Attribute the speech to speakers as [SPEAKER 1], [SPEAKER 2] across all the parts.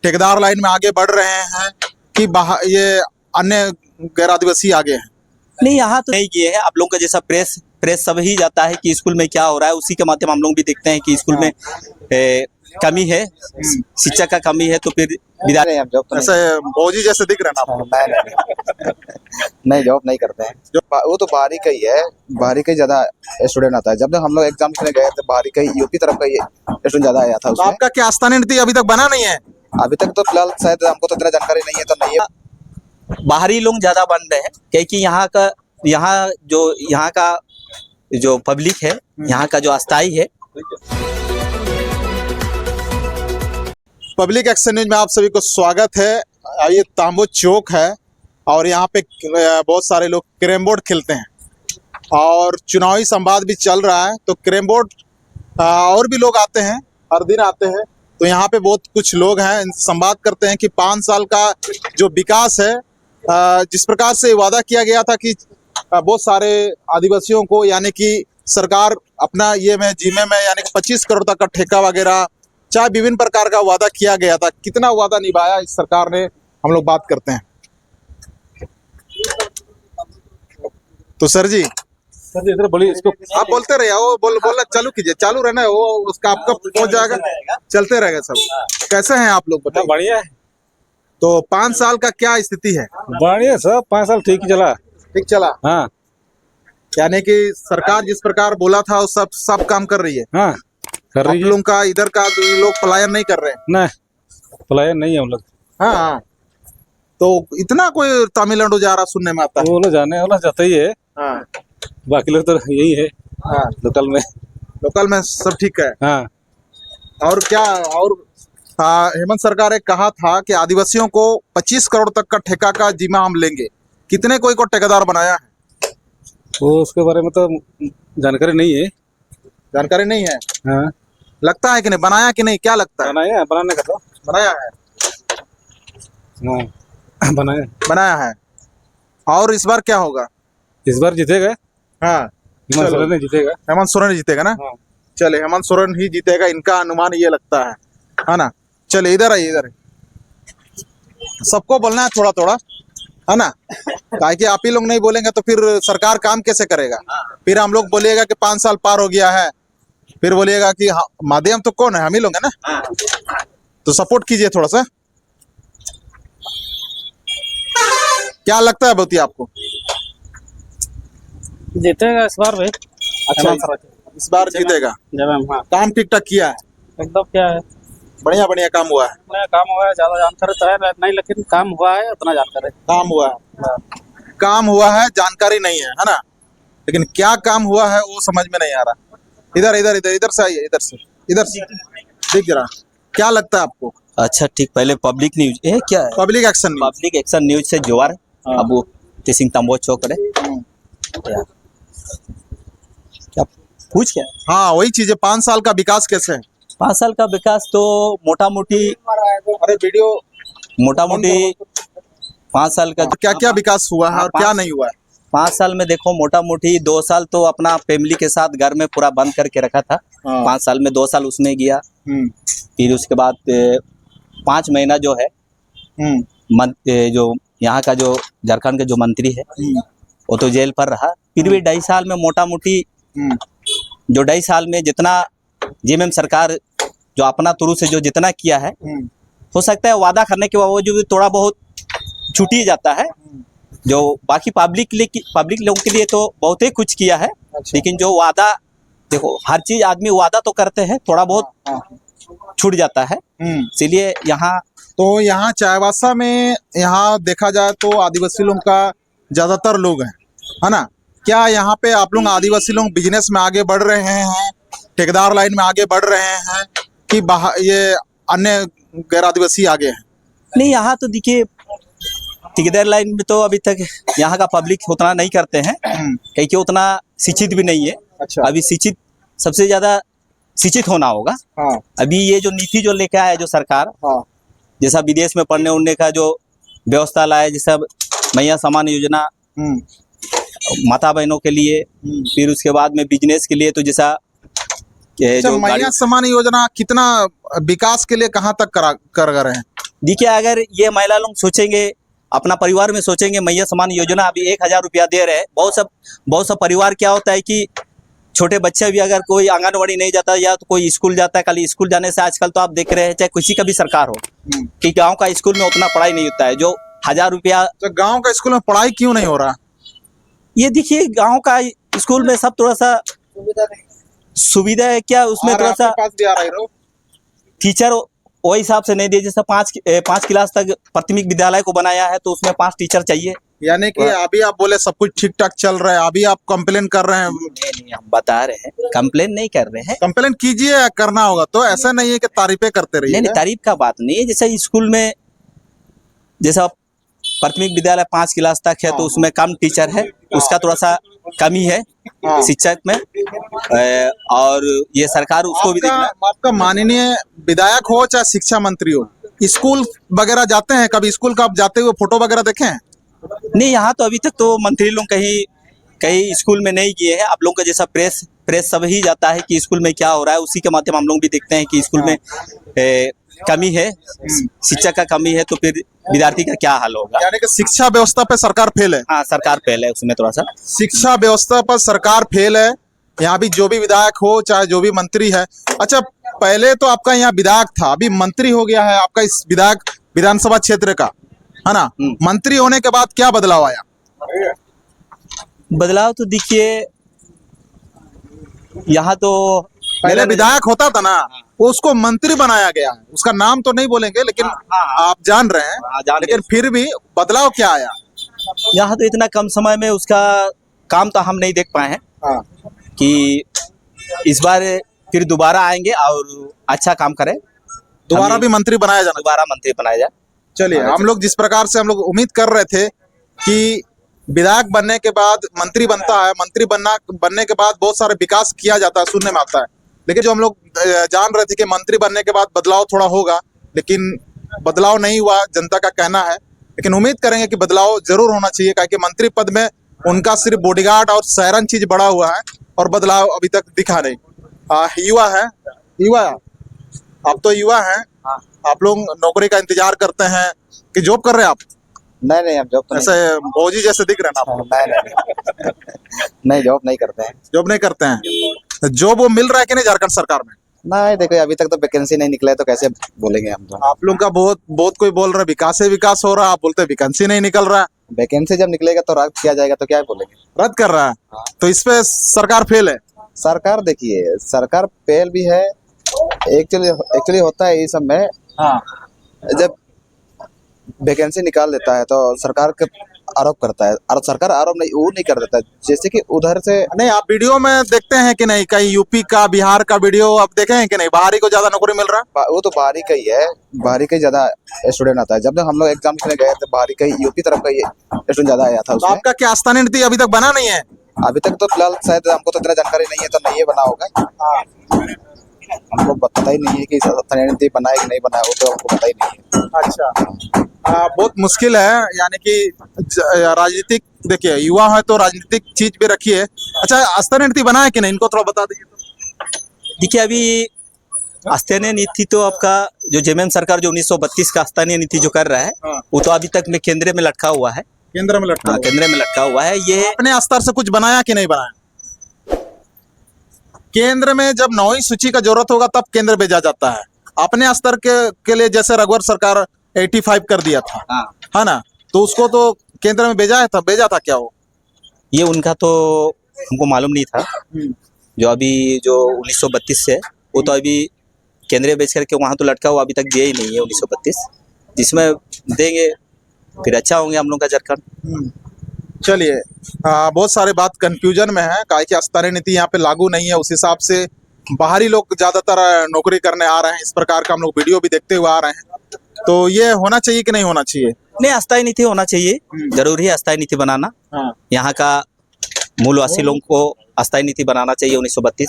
[SPEAKER 1] ठेकेदार लाइन में आगे बढ़ रहे हैं कि ये अन्य गैर आदिवासी आगे हैं?
[SPEAKER 2] नहीं, यहाँ तो नहीं किए हैं। आप लोगों का जैसा प्रेस सब ही जाता है कि स्कूल में क्या हो रहा है, उसी के माध्यम हम लोग भी देखते हैं कि स्कूल में कमी है, शिक्षा का कमी है, तो फिर
[SPEAKER 1] ऐसे भौजी जैसे दिख रहे हैं आप?
[SPEAKER 3] नहीं, जॉब नहीं करते हैं। वो तो बाहरी का ही है, बाहरी का ही ज्यादा स्टूडेंट आता है। जब हम लोग एग्जाम देने गए थे बाहरी का ही, यूपी तरफ का ही स्टूडेंट ज्यादा आया था।
[SPEAKER 1] तो आपका क्या स्थानीय नीति अभी तक बना नहीं है?
[SPEAKER 3] अभी तक तो फिलहाल शायद हमको तो इतना जानकारी नहीं है, तो नहीं है।
[SPEAKER 2] बाहरी लोग ज्यादा बन रहे हैं क्योंकि यहाँ का जो पब्लिक है, यहाँ का जो अस्थाई है।
[SPEAKER 1] पब्लिक एक्शन न्यूज में आप सभी को स्वागत है। ये तांबो चौक है और यहाँ पे बहुत सारे लोग कैरम बोर्ड खेलते हैं और चुनावी संवाद भी चल रहा है, तो कैरम बोर्ड और भी लोग आते हैं, हर दिन आते हैं। तो यहाँ पे बहुत कुछ लोग हैं, संवाद करते हैं कि 5 साल का जो विकास है, जिस प्रकार से वादा किया गया था कि बहुत सारे आदिवासियों को, यानी कि सरकार अपना ये में जिम्मे में यानी कि 25 करोड़ तक का ठेका वगैरह, चाहे विभिन्न प्रकार का वादा किया गया था, कितना वादा निभाया इस सरकार ने, हम लोग बात करते हैं। तो सर जी
[SPEAKER 4] इधर बोलिए, इसको
[SPEAKER 1] आप बोलते रहिए, वो बोलना चालू कीजिए, चालू रहना है, वो उसका आपका पहुंच जाएगा, चलते रहेगा सब। कैसे हैं आप लोग बताइए?
[SPEAKER 4] बढ़िया है।
[SPEAKER 1] तो 5 साल का क्या स्थिति है?
[SPEAKER 4] बढ़िया सब 5 साल ठीक ही चला।
[SPEAKER 1] ठीक चला?
[SPEAKER 4] हाँ
[SPEAKER 1] यानी कि सरकार जिस प्रकार बोला था वो सब काम कर रही है।
[SPEAKER 4] हाँ, कर रही है।
[SPEAKER 1] आप लोगों का इधर का लोग पलायन नहीं कर रहे हैं?
[SPEAKER 4] नहीं, पलायन नहीं है हम लोग।
[SPEAKER 1] हाँ हाँ। तो इतना कोई तमिलनाडु जा रहा सुनने में आता है?
[SPEAKER 4] वो लोग जाने वाला जाता ही है।
[SPEAKER 1] हाँ
[SPEAKER 4] बाकी लोग तो यही है।
[SPEAKER 1] हाँ, लोकल में सब ठीक है।
[SPEAKER 4] हाँ,
[SPEAKER 1] और क्या, और हेमंत सरकार ने कहा था कि आदिवासियों को 25 करोड़ तक का ठेका का जिम्मा हम लेंगे। कितने कोई को ठेकेदार बनाया है?
[SPEAKER 4] वो उसके बारे में तो जानकारी नहीं है।
[SPEAKER 1] जानकारी नहीं है?
[SPEAKER 4] हाँ,
[SPEAKER 1] लगता है कि नहीं बनाया कि नहीं, क्या लगता है?
[SPEAKER 4] बनाया है, बनाने का तो
[SPEAKER 1] बनाया है।
[SPEAKER 4] हाँ,
[SPEAKER 1] बनाया है। और इस बार क्या होगा?
[SPEAKER 4] इस बार जीतेगा।
[SPEAKER 1] हाँ,
[SPEAKER 4] हेमंत सोरेन ने जीतेगा।
[SPEAKER 1] हेमंत सोरेन जीतेगा ना?
[SPEAKER 4] हाँ।
[SPEAKER 1] चले, हेमंत सोरेन ही जीतेगा, इनका अनुमान ये लगता है ना? चले इधर आइए, इधर सबको बोलना है थोड़ा थोड़ा, है ना? काहे कि आप ही लोग नहीं बोलेंगे तो फिर सरकार काम कैसे करेगा? फिर हम लोग बोलिएगा कि 5 साल पार हो गया है, फिर बोलिएगा कि माध्यम तो कौन है, हम ही लोग है ना? तो सपोर्ट कीजिए थोड़ा सा। क्या लगता है भौती आपको?
[SPEAKER 5] जीतेगा इस बार भी।
[SPEAKER 1] अच्छा, इस बार जीतेगा।
[SPEAKER 5] हाँ।
[SPEAKER 1] काम ठीक ठाक किया है?
[SPEAKER 5] एकदम क्या है,
[SPEAKER 1] बढ़िया बढ़िया काम हुआ है।
[SPEAKER 5] नया काम हुआ है, ज्यादा जानकारी तो है नहीं, लेकिन काम हुआ है, उतना जानकारी।
[SPEAKER 1] काम हुआ है, काम हुआ है, जानकारी नहीं है, है ना? लेकिन क्या काम हुआ है वो समझ में नहीं आ रहा। इधर इधर इधर इधर से आइए, इधर से देख जरा, क्या लगता है आपको?
[SPEAKER 2] अच्छा ठीक, पहले पब्लिक न्यूज है क्या है?
[SPEAKER 1] पब्लिक एक्शन
[SPEAKER 2] न्यूज से जोर अब वो तेसिंग तांबो चौक रे क्या पूछ क्या?
[SPEAKER 1] हाँ वही चीज है, 5 साल का विकास कैसे है?
[SPEAKER 2] 5 साल का विकास तो मोटा मोटी
[SPEAKER 1] अरे वीडियो
[SPEAKER 2] 5 साल का
[SPEAKER 1] क्या क्या विकास हुआ है और क्या नहीं हुआ है?
[SPEAKER 2] 5 साल में देखो मोटा मोटी 2 साल तो अपना फैमिली के साथ घर में पूरा बंद करके रखा था। 5 साल में 2 साल उसमें गया। फिर उसके बाद 5 महीना जो है जो यहाँ का जो झारखंड का जो मंत्री है वो तो जेल पर रहा। फिर भी 2.5 साल में मोटा मोटी जो 2.5 साल में जितना जेएमएम सरकार जो अपना तुरु से जो जितना किया है, हो सकता है वादा करने के बावजूद भी थोड़ा बहुत छूट ही जाता है। जो बाकी पब्लिक लोगों के लिए तो बहुत ही कुछ किया है।
[SPEAKER 1] अच्छा।
[SPEAKER 2] लेकिन जो वादा, देखो हर चीज आदमी वादा तो करते हैं, थोड़ा बहुत छूट जाता है। इसीलिए
[SPEAKER 1] यहाँ चाईबासा में यहाँ देखा जाए तो आदिवासी लोगों का ज्यादातर लोग हैं, है ना? क्या यहाँ पे आप लोग आदिवासी लोग बिजनेस में आगे बढ़ रहे हैं, ठेकेदार लाइन में आगे बढ़ रहे हैं कि ये अन्य गैर आदिवासी आगे हैं?
[SPEAKER 2] नहीं, यहाँ तो देखिए ठेकेदार लाइन में तो अभी तक यहाँ का पब्लिक उतना नहीं करते हैं क्योंकि उतना शिक्षित भी नहीं है।
[SPEAKER 1] अच्छा।
[SPEAKER 2] अभी सबसे ज्यादा शिक्षित होना होगा।
[SPEAKER 1] हाँ।
[SPEAKER 2] अभी ये जो नीति जो लेके आया है जो सरकार,
[SPEAKER 1] हाँ।
[SPEAKER 2] जैसा विदेश में पढ़ने उड़ने का जो व्यवस्था लाया, जैसा मैया समान योजना माता बहनों के लिए, फिर उसके बाद में बिजनेस के लिए तो जैसा
[SPEAKER 1] जो मैया समान योजना कितना विकास के लिए कहाँ तक कर रहे हैं?
[SPEAKER 2] देखिए अगर ये महिला लोग सोचेंगे, अपना परिवार में सोचेंगे, मैया समान योजना अभी 1,000 रुपया दे रहे हैं। बहुत सा परिवार क्या होता है कि छोटे बच्चे भी अगर कोई आंगनवाड़ी नहीं जाता या तो कोई स्कूल जाता है, खाली स्कूल जाने से आजकल तो आप देख रहे हैं चाहे किसी का भी सरकार हो कि गांव का स्कूल में उतना पढ़ाई नहीं होता है। जो 1,000 रुपया,
[SPEAKER 1] तो गांव का स्कूल में पढ़ाई क्यों नहीं हो रहा?
[SPEAKER 2] ये देखिए गांव का स्कूल में सब थोड़ा सा सुविधा है क्या, उसमें थोड़ा सा
[SPEAKER 1] पास भी आ रहा है
[SPEAKER 2] टीचर वही हिसाब से नहीं दिए। जैसे 5 क्लास तक प्राथमिक विद्यालय को बनाया है तो उसमें 5 टीचर चाहिए।
[SPEAKER 1] यानी कि अभी आप बोले सब कुछ ठीक ठाक चल रहा है, अभी आप कंप्लेन कर रहे हैं।
[SPEAKER 2] नहीं, हम बता रहे हैं, कंप्लेन नहीं कर रहे हैं।
[SPEAKER 1] कंप्लेन कीजिए, करना होगा तो ऐसा नहीं है कि तारीफें करते रहिए।
[SPEAKER 2] नहीं, तारीफ का बात नहीं है। जैसे स्कूल में जैसा प्राथमिक विद्यालय 5 क्लास तक है तो उसमें कम टीचर है, उसका थोड़ा सा कमी है शिक्षक में। और ये सरकार उसको भी देखना।
[SPEAKER 1] आपका माननीय विधायक हो चाहे शिक्षा मंत्री हो, स्कूल वगैरह जाते हैं? कभी स्कूल का आप जाते हुए फोटो वगैरह देखे हैं?
[SPEAKER 2] नहीं, यहाँ तो अभी तक तो मंत्री लोग कहीं स्कूल में नहीं किए हैं। आप लोगों का जैसा प्रेस सब ही जाता है कि स्कूल में क्या हो रहा है, उसी के माध्यम हम लोग भी देखते हैं कि स्कूल में कमी है, शिक्षक का कमी है, तो फिर विद्यार्थी का क्या हाल होगा।
[SPEAKER 1] यानी कि शिक्षा व्यवस्था पे सरकार फेल है।
[SPEAKER 2] हाँ, सरकार फेल है उसमें थोड़ा सा।
[SPEAKER 1] शिक्षा व्यवस्था पर सरकार फेल है। यहाँ भी जो भी विधायक हो चाहे जो भी मंत्री है। अच्छा, पहले तो आपका यहाँ विधायक था, अभी मंत्री हो गया है आपका इस विधायक विधानसभा क्षेत्र का, है ना? मंत्री होने के बाद क्या बदलाव आया?
[SPEAKER 2] बदलाव तो देखिए यहाँ तो
[SPEAKER 1] पहले विधायक होता था ना, उसको मंत्री बनाया गया है। उसका नाम तो नहीं बोलेंगे लेकिन आप जान रहे हैं। लेकिन फिर भी बदलाव क्या आया?
[SPEAKER 2] यहाँ तो इतना कम समय में उसका काम तो हम नहीं देख पाए हैं कि इस बार फिर दोबारा आएंगे और अच्छा काम करें,
[SPEAKER 1] दोबारा भी मंत्री बनाया जाना।
[SPEAKER 2] दोबारा मंत्री बनाया जाए।
[SPEAKER 1] चलिए, हम लोग जिस प्रकार से हम लोग उम्मीद कर रहे थे कि विधायक बनने के बाद मंत्री बनता है, मंत्री बनने के बाद बहुत सारे विकास किया जाता है, सुनने में आता है। लेकिन जो हम लोग जान रहे थे कि मंत्री बनने के बाद बदलाव थोड़ा होगा, लेकिन बदलाव नहीं हुआ, जनता का कहना है। लेकिन उम्मीद करेंगे कि बदलाव जरूर होना चाहिए, क्योंकि मंत्री पद में उनका सिर्फ बॉडीगार्ड और सायरन चीज बड़ा हुआ है और बदलाव अभी तक दिखा नहीं। युवा है, आप तो युवा हैं, आप लोग नौकरी का इंतजार करते हैं कि जॉब कर रहे हैं आप?
[SPEAKER 3] नहीं, हम जॉब तो
[SPEAKER 1] ऐसे भौजी जैसे दिख रहे हैं आप।
[SPEAKER 3] नहीं, जॉब नहीं करते हैं।
[SPEAKER 1] जॉब नहीं करते हैं? जॉब वो मिल रहा है कि नहीं झारखंड सरकार में?
[SPEAKER 3] नहीं, देखो अभी तक तो वैकेंसी नहीं निकला है तो कैसे बोलेंगे हम तो।
[SPEAKER 1] आप लोग का बहुत कोई बोल रहा है विकास से विकास हो रहा है, आप बोलते हैं वैकेंसी नहीं निकल रहा है।
[SPEAKER 3] वैकेंसी जब निकलेगा तो रद्द किया जाएगा तो क्या बोलेंगे?
[SPEAKER 1] रद्द कर रहा है तो इस पे सरकार फेल है।
[SPEAKER 3] सरकार देखिए, सरकार फेल भी है। एक्चुअली होता है ये सब में, जब वैकेंसी निकाल देता है तो सरकार के आरोप करता है, और सरकार आरोप नहीं वो नहीं कर देता। जैसे कि उधर से
[SPEAKER 1] नहीं, आप वीडियो में देखते हैं कि नहीं? कहीं यूपी का बिहार का वीडियो आप देखे हैं कि नहीं? बाहरी को ज्यादा नौकरी मिल रहा है।
[SPEAKER 3] वो तो बाहरी का ही है, बाहरी का ही ज्यादा स्टूडेंट आता है। जब हम लोग एग्जाम देने गए थे बाहरी का ही, यूपी तरफ का ही स्टूडेंट ज्यादा आया था
[SPEAKER 1] तो
[SPEAKER 3] उसमें।
[SPEAKER 1] आपका क्या स्थानीय नीति अभी तक बना नहीं है?
[SPEAKER 3] अभी तक तो फिलहाल शायद हमको तो इतना जानकारी नहीं है, तो नहीं बना होगा। हमको पता ही नहीं है कि स्थानीय नीति बना है कि नहीं बना है, वो तो हमको पता ही नहीं है।
[SPEAKER 1] अच्छा, बहुत मुश्किल है। यानी कि राजनीतिक, देखिए युवा है तो राजनीतिक चीज भी रखिए। अच्छा, स्थानीय नीति बना है कि नहीं, इनको थोड़ा बता दीजिए तो।
[SPEAKER 2] देखिए अभी स्थानीय नीति तो आपका जो जेएमएम सरकार जो 1932 का स्थानीय नीति जो कर रहा है, वो तो अभी तक में केंद्र में लटका हुआ है।
[SPEAKER 1] केंद्र में लटका
[SPEAKER 2] हाँ, केंद्र में लटका हुआ है। ये
[SPEAKER 1] अपने स्तर से कुछ बनाया कि नहीं बनाया? केंद्र में जब 9वीं सूची का जरूरत होगा तब केंद्र भेजा जाता है। अपने स्तर के लिए जैसे रघुवर सरकार 85 कर दिया था, है ना? तो उसको तो केंद्र में भेजा था क्या वो?
[SPEAKER 2] ये उनका तो हमको मालूम नहीं था। जो अभी जो 1932 से वो तो अभी केंद्रीय भेज करके वहाँ तो लटका हुआ, अभी तक दिया ही नहीं है 1932, जिसमें देंगे फिर अच्छा होंगे हम लोग का झारखंड।
[SPEAKER 1] चलिए, बहुत सारे बात कंफ्यूजन में है, काहे कि स्थानीय नीति यहाँ पे लागू नहीं है। उस हिसाब से बाहरी लोग ज्यादातर नौकरी करने आ रहे हैं। इस प्रकार का हम लोग वीडियो भी देखते हुए आ रहे हैं। तो ये होना चाहिए कि नहीं होना चाहिए?
[SPEAKER 2] नहीं, अस्थायी नीति होना चाहिए, जरूरी है अस्थायी नीति बनाना। यहाँ का मूलवासी लोगों को अस्थायी नीति बनाना चाहिए 1932,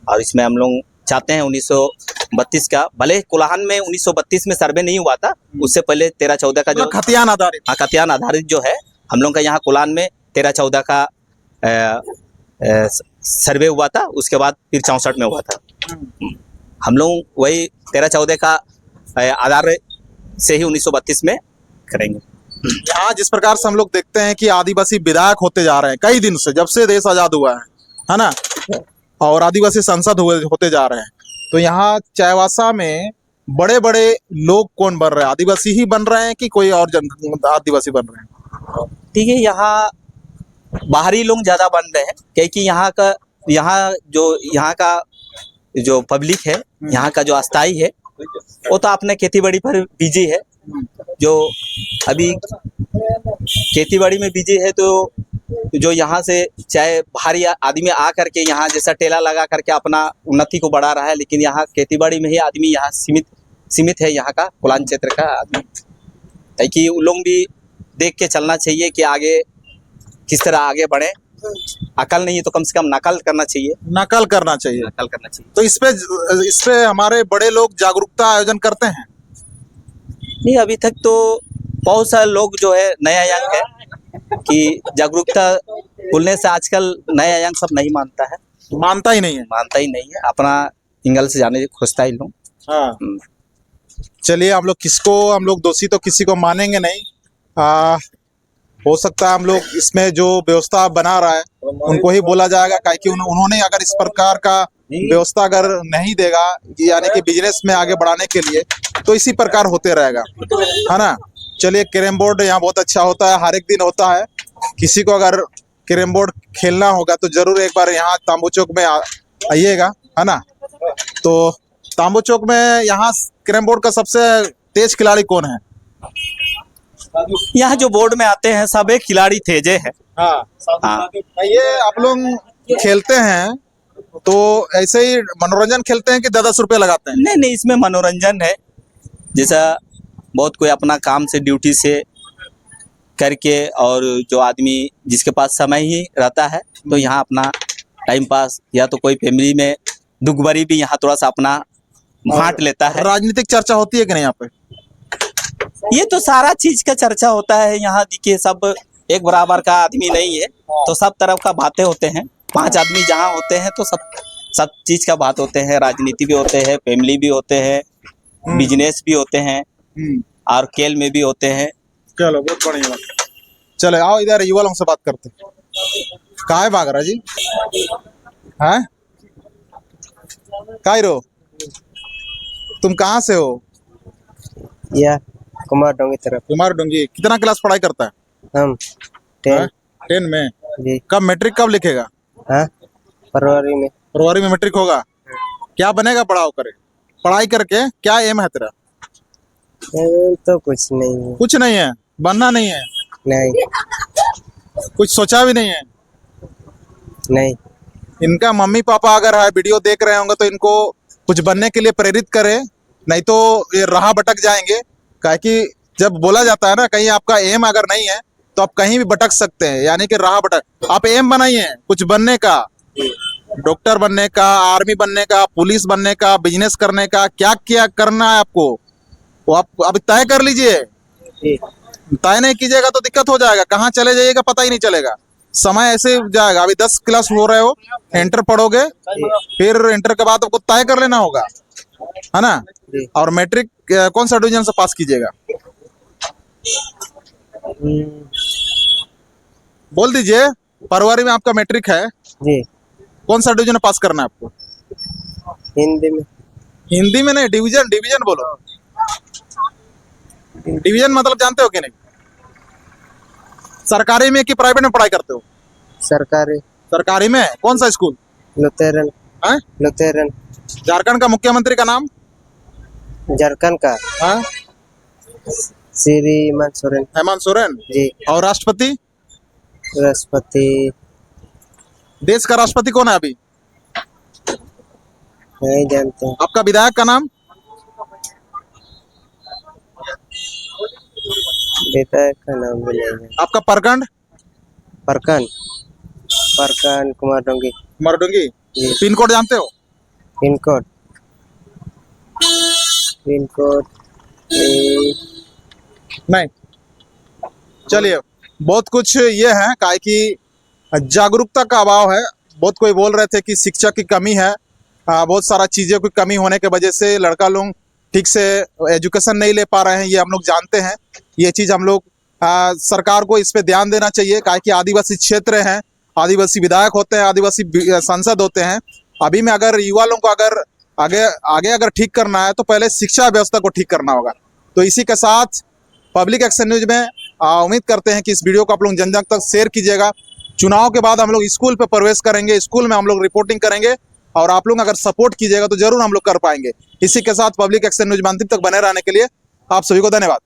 [SPEAKER 2] और इसमें हम लोग चाहते हैं 1932 का, भले कोल्हान में 1932 में सर्वे नहीं हुआ था, उससे पहले 13-14 का जो
[SPEAKER 1] खतियान आधारित,
[SPEAKER 2] खतियान आधारित जो है हम लोग का यहाँ कोल्हान में 13-14 का सर्वे हुआ था, उसके बाद फिर 64 में हुआ था। हम लोग वही 13-14 का आधार से ही 1932 में करेंगे।
[SPEAKER 1] यहाँ जिस प्रकार से हम लोग देखते हैं कि आदिवासी विधायक होते जा रहे हैं कई दिन से, जब से देश आजाद हुआ है ना, और आदिवासी संसद हुए होते जा रहे हैं, तो यहाँ चाईबासा में बड़े बड़े लोग कौन बन रहे हैं? आदिवासी ही बन रहे हैं कि कोई और आदिवासी बन रहे हैं?
[SPEAKER 2] ठीक है, यहाँ बाहरी लोग ज्यादा बन रहे हैं, क्योंकि यहाँ का जो पब्लिक है, यहाँ का जो अस्थाई है, वो तो अपने खेती बाड़ी पर बिजी है। जो अभी खेती बाड़ी में बिजी है, तो जो यहाँ से चाहे बाहरी आदमी आ करके यहाँ जैसा ठेला लगा करके अपना उन्नति को बढ़ा रहा है, लेकिन यहाँ खेती बाड़ी में ही आदमी यहाँ सीमित है, यहाँ का कोलान क्षेत्र का आदमी। ताकि उन लोग भी देख के चलना चाहिए कि आगे किस तरह आगे बढ़े। अकल नहीं है तो कम से कम नकल करना चाहिए।
[SPEAKER 1] नकल करना चाहिए।
[SPEAKER 2] नकल करना चाहिए।
[SPEAKER 1] तो इस पे हमारे बड़े लोग जागरूकता आयोजन करते हैं?
[SPEAKER 2] नहीं, अभी तक तो बहुत सारे लोग जो है नया यंग है कि जागरूकता बोलने से आजकल नया यंग सब नहीं मानता है।
[SPEAKER 1] मानता ही नहीं है।
[SPEAKER 2] अपना इंगल से जाने खोजता ही लोग।
[SPEAKER 1] हाँ, चलिए हम लोग दोषी तो किसी को मानेंगे नहीं। हो सकता है हम लोग इसमें जो व्यवस्था बना रहा है उनको ही बोला जाएगा, क्योंकि उन्होंने अगर इस प्रकार का व्यवस्था अगर नहीं देगा, यानी कि बिजनेस में आगे बढ़ाने के लिए, तो इसी प्रकार होते रहेगा, है ना। चलिए, कैरम बोर्ड यहाँ बहुत अच्छा होता है, हर एक दिन होता है। किसी को अगर कैरम बोर्ड खेलना होगा तो जरूर एक बार यहाँ तांबू चौक में आइएगा, है ना। तो तांबू चौक में यहाँ कैरम बोर्ड का सबसे तेज खिलाड़ी कौन है?
[SPEAKER 2] यहाँ जो बोर्ड में आते हैं सब एक खिलाड़ी तेजे है।
[SPEAKER 1] हाँ। ये आप लोग खेलते हैं तो ऐसे ही मनोरंजन खेलते हैं कि 10 रुपए लगाते हैं?
[SPEAKER 2] नहीं, इसमें मनोरंजन है। जैसा बहुत कोई अपना काम से ड्यूटी से करके, और जो आदमी जिसके पास समय ही रहता है, तो यहाँ अपना टाइम पास, या तो कोई फैमिली में दुख भरी भी यहाँ थोड़ा सा अपना बांट लेता है।
[SPEAKER 1] राजनीतिक चर्चा होती है कि नहीं यहाँ पे?
[SPEAKER 2] ये तो सारा चीज का चर्चा होता है यहाँ। देखिए, सब एक बराबर का आदमी नहीं है, तो सब तरफ का बातें होते हैं। 5 आदमी जहाँ होते हैं तो सब चीज का बात होते हैं। राजनीति भी होते हैं, फैमिली भी होते हैं, बिजनेस भी होते हैं, और खेल में भी होते हैं।
[SPEAKER 1] चलो, बहुत बढ़िया बात। चलो आओ इधर युवा लोगों से बात करते हैं। कहाँ है बागरा जी? हैं? कायरो, तुम कहाँ से हो?
[SPEAKER 6] या कुमार डोंगी तरफ।
[SPEAKER 1] कुमार डोंगी। कितना क्लास पढ़ाई करता है?
[SPEAKER 6] हम
[SPEAKER 1] 10 में।
[SPEAKER 6] जी।
[SPEAKER 1] कब मैट्रिक कब लिखेगा?
[SPEAKER 6] हाँ, फरवरी में।
[SPEAKER 1] फरवरी में मैट्रिक होगा। क्या बनेगा पढ़ाई करके? क्या एम है तेरा?
[SPEAKER 6] तो कुछ नहीं है।
[SPEAKER 1] कुछ नहीं है, बनना नहीं है?
[SPEAKER 6] नहीं।
[SPEAKER 1] कुछ सोचा भी नहीं है?
[SPEAKER 6] नहीं।
[SPEAKER 1] इनका मम्मी पापा अगर है वीडियो देख रहे होंगे तो इनको कुछ बनने के लिए प्रेरित करें, नहीं तो ये राह भटक जाएंगे। काहे कि जब बोला जाता है ना, कहीं आपका एम अगर नहीं है तो आप कहीं भी भटक सकते हैं, यानी कि राह भटक। आप एम बनाइए कुछ बनने का, डॉक्टर बनने का, आर्मी बनने का, पुलिस बनने का, बिजनेस करने का, क्या क्या करना है आपको वो आप अभी तय कर लीजिए। तय नहीं कीजिएगा तो दिक्कत हो जाएगा, कहाँ चले जाइएगा पता ही नहीं चलेगा, समय ऐसे जाएगा। अभी 10 क्लास हो रहे हो, इंटर पढ़ोगे, फिर इंटर के बाद आपको तय कर लेना होगा, है ना। और मैट्रिक कौन सा डिवीजन से पास कीजिएगा? बोल दीजिए, फरवरी में आपका मैट्रिक है
[SPEAKER 6] जी।
[SPEAKER 1] कौन सा डिवीजन पास करना है आपको?
[SPEAKER 6] हिंदी में।
[SPEAKER 1] हिंदी में नहीं, डिवीजन बोलो। डिवीजन मतलब जानते हो कि नहीं? सरकारी में कि प्राइवेट में पढ़ाई करते हो?
[SPEAKER 6] सरकारी।
[SPEAKER 1] सरकारी में। कौन सा स्कूल?
[SPEAKER 6] लुथेरन।
[SPEAKER 1] हैं?
[SPEAKER 6] लुथेरन।
[SPEAKER 1] झारखंड का मुख्यमंत्री का नाम?
[SPEAKER 6] झारखंड का
[SPEAKER 1] हाँ?
[SPEAKER 6] श्री हेमंत सोरेन।
[SPEAKER 1] हेमंत सोरेन
[SPEAKER 6] जी।
[SPEAKER 1] और राष्ट्रपति?
[SPEAKER 6] राष्ट्रपति
[SPEAKER 1] देश का राष्ट्रपति कौन है अभी?
[SPEAKER 6] नहीं जानते।
[SPEAKER 1] आपका विधायक का नाम?
[SPEAKER 6] विधायक का नाम भी नहीं है।
[SPEAKER 1] आपका प्रखंड?
[SPEAKER 6] प्रखंड कुमार डोंगी।
[SPEAKER 1] मरडुंगी।
[SPEAKER 6] जी।
[SPEAKER 1] पिन कोड जानते हो?
[SPEAKER 6] पिन कोड
[SPEAKER 1] नहीं। चलिए, बहुत कुछ ये है काहे कि जागरूकता का अभाव है। बहुत कोई बोल रहे थे कि शिक्षा की कमी है, बहुत सारा चीज़ों की कमी होने के वजह से लड़का लोग ठीक से एजुकेशन नहीं ले पा रहे हैं, ये हम लोग जानते हैं। ये चीज़ हम लोग सरकार को इस पे ध्यान देना चाहिए, काहे कि आदिवासी क्षेत्र हैं, आदिवासी विधायक होते हैं, आदिवासी सांसद होते हैं। अभी में अगर युवा लोगों को अगर आगे अगर ठीक करना है तो पहले शिक्षा व्यवस्था को ठीक करना होगा। तो इसी के साथ पब्लिक एक्शन न्यूज में उम्मीद करते हैं कि इस वीडियो को आप लोग जन जन तक शेयर कीजिएगा। चुनाव के बाद हम लोग स्कूल पे प्रवेश करेंगे, स्कूल में हम लोग रिपोर्टिंग करेंगे और आप लोग अगर सपोर्ट कीजिएगा तो जरूर हम लोग कर पाएंगे। इसी के साथ पब्लिक एक्शन न्यूज में अंतिम तक बने रहने के लिए आप सभी को धन्यवाद।